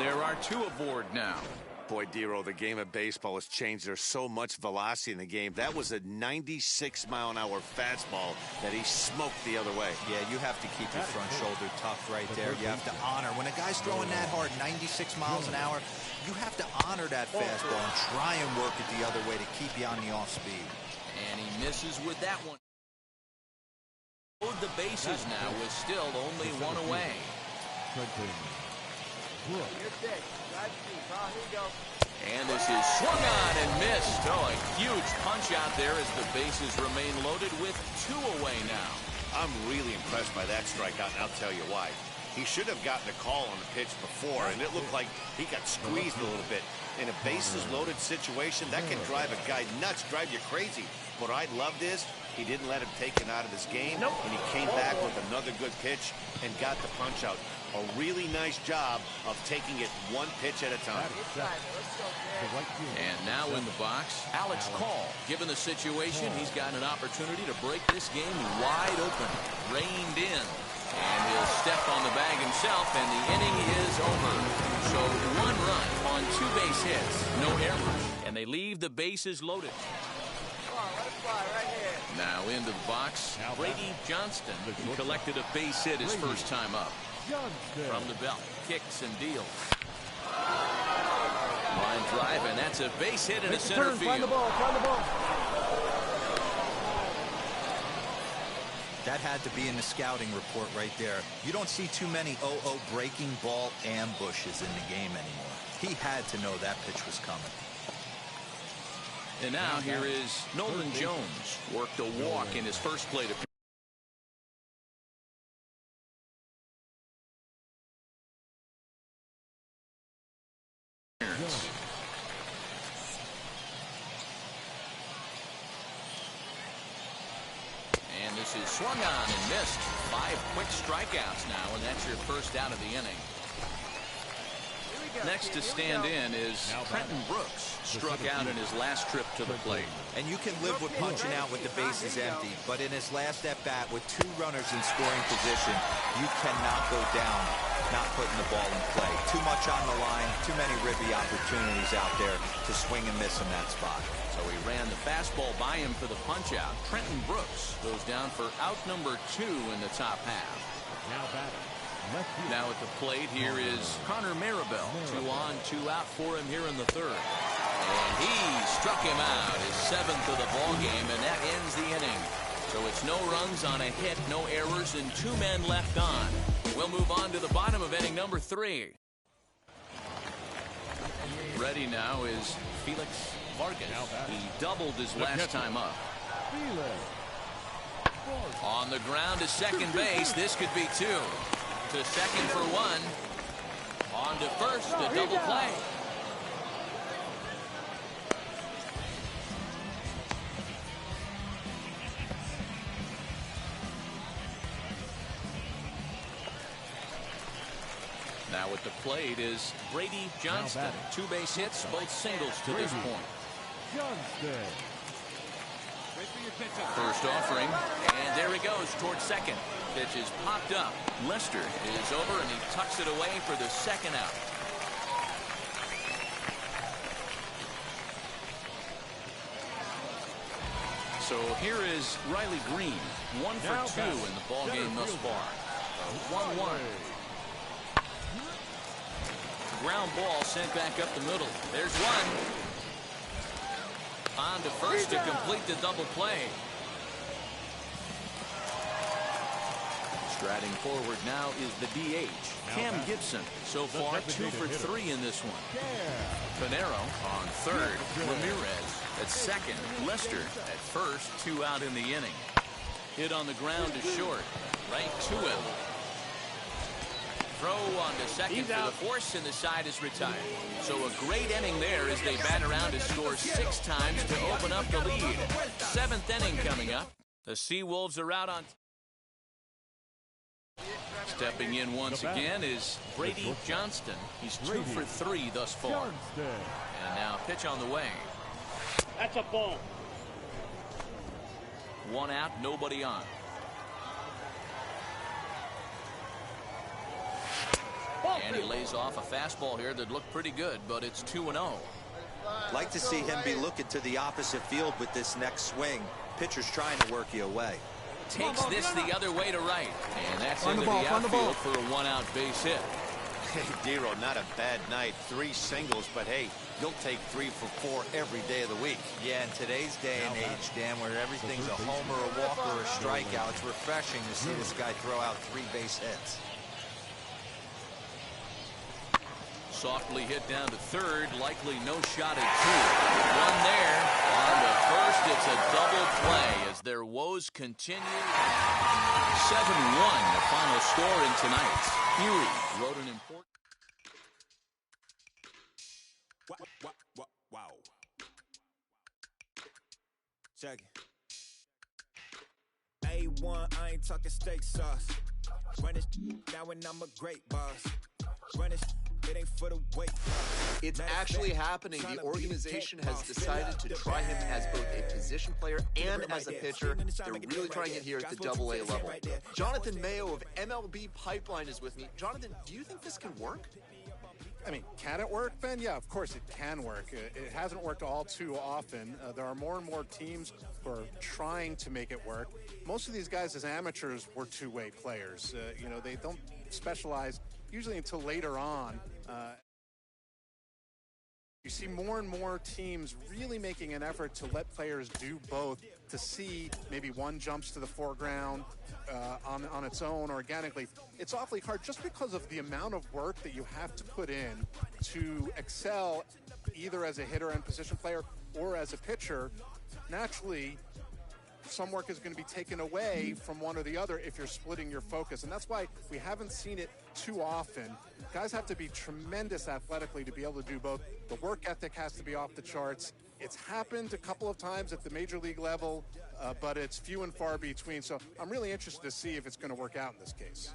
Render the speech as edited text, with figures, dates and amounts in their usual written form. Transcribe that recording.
there are two aboard now. Boy, Dero, the game of baseball has changed. There's so much velocity in the game. That was a 96-mile-an-hour fastball that he smoked the other way. Yeah, you have to keep your front shoulder tough right there. You have to honor. When a guy's throwing that hard, 96 miles an hour, you have to honor that fastball and try and work it the other way to keep you on the off speed. And he misses with that one. The bases now with still only one away. And this is swung on and missed. Oh, a huge punch out there as the bases remain loaded with two away now. I'm really impressed by that strikeout, and I'll tell you why. He should have gotten a call on the pitch before, and it looked like he got squeezed a little bit. In a bases-loaded situation, that can drive a guy nuts, drive you crazy. What I loved is he didn't let him take it out of his game, and he came back with another good pitch and got the punch out. A really nice job of taking it one pitch at a time. And now in the box, Alex Call. Given the situation, he's got an opportunity to break this game wide open. Reined in. And he'll step on the bag himself, and the inning is over. So one run on two base hits, no errors, and they leave the bases loaded. Now into the box, Brady Johnston, who collected a base hit his first time up. From the belt, kicks and deals. Line drive, and that's a base hit in the center field. Find the ball, find the ball. That had to be in the scouting report right there. You don't see too many breaking ball ambushes in the game anymore. He had to know that pitch was coming. And now here is Nolan Jones. Worked a walk in his first plate appearance. And this is swung on and missed. 5 quick strikeouts now, and that's your first out of the inning. Next to stand in is Trenton Brooks. Struck out in his last trip to the plate. And you can live with punching out with the bases empty, but in his last at-bat with 2 runners in scoring position, you cannot go down not putting the ball in play. Too much on the line, too many ribby opportunities out there to swing and miss in that spot. So he ran the fastball by him for the punch-out. Trenton Brooks goes down for out number 2 in the top half. Now at the plate, here is Connor Maribel. 2 on, 2 out for him here in the third. And he struck him out, his 7th of the ball game, and that ends the inning. So it's no runs on a hit, no errors, and 2 men left on. We'll move on to the bottom of inning number 3. Ready now is Felix Vargas. He doubled his last time up. On the ground to second base. This could be 2. To second for 1. On to first, a double play. Now at the plate is Brady Johnston. 2 base hits, both singles to this point. First offering, and there he goes towards second. Pitch is popped up. Lester is over, and he tucks it away for the second out. So here is Riley Green. 1 for 2 in the ball game thus far. 1-1. Ground ball sent back up the middle. There's 1. On to first to complete the double play. Striding forward now is the DH, Cam Gibson. So far, 2 for 3 in this one. Pinero on third. Ramirez at second. Lester at first. 2 out in the inning. Hit on the ground to short. Right to him. Throw on to second for the force, and the side is retired. So a great inning there as they bat around to score 6 times to open up the lead. 7th inning coming up. The Seawolves are out on. Stepping in once again is Brady Johnston. He's 2 for 3 thus far. And now pitch on the way. That's a ball. 1 out, nobody on. And he lays off a fastball here that looked pretty good, but it's 2-0. Like to see him be looking to the opposite field with this next swing. Pitcher's trying to work you away. Takes this the other way to right. And that's into the outfield for a one-out base hit. Hey, Dero, not a bad night. 3 singles, but hey, you'll take 3 for 4 every day of the week. Yeah, in today's day and age, Dan, where everything's a homer, a walk, or a strikeout, it's refreshing to see this guy throw out 3 base hits. Softly hit down to third, likely no shot at 2. One there. On to first, it's a double play as their woes continue. 7-1, the final score in tonight's. Erie wrote an important... Wow. Check it. A1, I ain't talking steak sauce. Run this now and I'm a great boss. Run this, it ain't for the weight. It's actually happening. The organization has decided to try him as both a position player and as a pitcher. They're really trying it here at the Double-A level. Jonathan Mayo of MLB Pipeline is with me. Jonathan, do you think this can work? I mean, can it work, Ben? Yeah, of course it can work. It hasn't worked all too often. There are more and more teams who are trying to make it work. Most of these guys as amateurs were two-way players. You know, they don't specialize usually until later on. You see more and more teams really making an effort to let players do both, to see maybe one jumps to the foreground on its own organically. It's awfully hard just because of the amount of work that you have to put in to excel either as a hitter and position player or as a pitcher. Naturally, some work is going to be taken away from one or the other if you're splitting your focus. And that's why we haven't seen it too often. Guys have to be tremendous athletically to be able to do both. The work ethic has to be off the charts. It's happened a couple of times at the major league level, but it's few and far between. So I'm really interested to see if it's going to work out in this case.